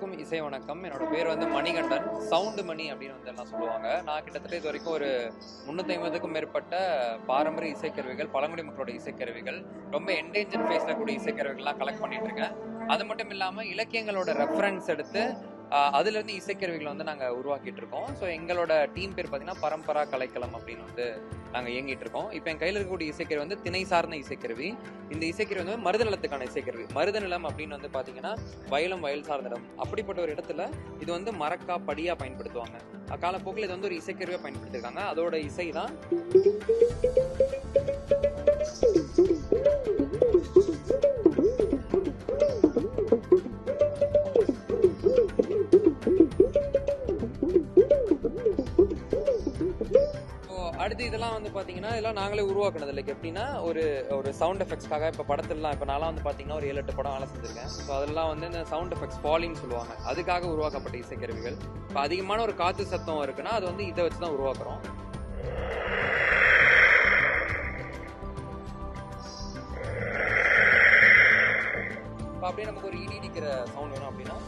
அனைவருக்கும் இசை வணக்கம். என்னோட பேர் வந்து மணிகண்டன், சவுண்டு மணி அப்படின்னு வந்து எல்லாம் சொல்லுவாங்க. நான் கிட்டத்தட்ட இது வரைக்கும் ஒரு 350க்கும் மேற்பட்ட பாரம்பரிய இசைக்கருவிகள், பழங்குடி மக்களோட இசைக்கருவிகள், ரொம்ப என்டேஞ்சர் ஃபேஸ்ல கூடிய இசைக்கருவிகள்லாம் கலெக்ட் பண்ணிட்டு இருக்கேன். அது மட்டும் இல்லாமல் இலக்கியங்களோட ரெஃபரன்ஸ் எடுத்து அதுல இருந்து இசைக்கருவிகளை வந்து நாங்க உருவாக்கிட்டு இருக்கோம். ஸோ எங்களோட டீம் பேர் பார்த்தீங்கன்னா பரம்பரா கலைக்களம் அப்படின்னு வந்து நாங்க இயங்கிட்டு இருக்கோம். இப்போ என் கையில் இருக்கக்கூடிய இசைக்கருவி வந்து திணை சார்ந்த இசைக்கருவி. இந்த இசைக்கருவி வந்து மருத நிலத்துக்கான இசைக்கருவி. மருத நிலம் அப்படின்னு வந்து பாத்தீங்கன்னா வயலும் வயல் சார்ந்த இடம். அப்படிப்பட்ட ஒரு இடத்துல இது வந்து மரக்கா படியா பயன்படுத்துவாங்க. காலப்போக்கில் இது வந்து ஒரு இசைக்கருவியா பயன்படுத்திருக்காங்க. அதோட இசை தான் அடுத்து. இதெல்லாம் வந்து பாத்தீங்கன்னா இதெல்லாம் நாங்களே உருவாக்குனது. லைக் எப்படின்னா ஒரு சவுண்ட் எஃபெக்ட்ஸ்க்காக இப்போ படத்துலலாம் இப்போ நான்லாம் வந்து பாத்தீங்கன்னா ஒரு 7-8 படம் வேலை செஞ்சிருக்கேன். ஸோ அதெல்லாம் வந்து இந்த சவுண்ட் எஃபெக்ட்ஸ் ஃபாலின்னு சொல்லுவாங்க. அதுக்காக உருவாக்கப்பட்ட இசைக்கருவிகள். இப்போ அதிகமான ஒரு காற்று சத்தம் இருக்குன்னா அது வந்து இதை வச்சு தான் உருவாக்குறோம். இப்போ அப்படியே நமக்கு ஒரு இடி இடிக்கிற சவுண்ட் வேணும் அப்படின்னா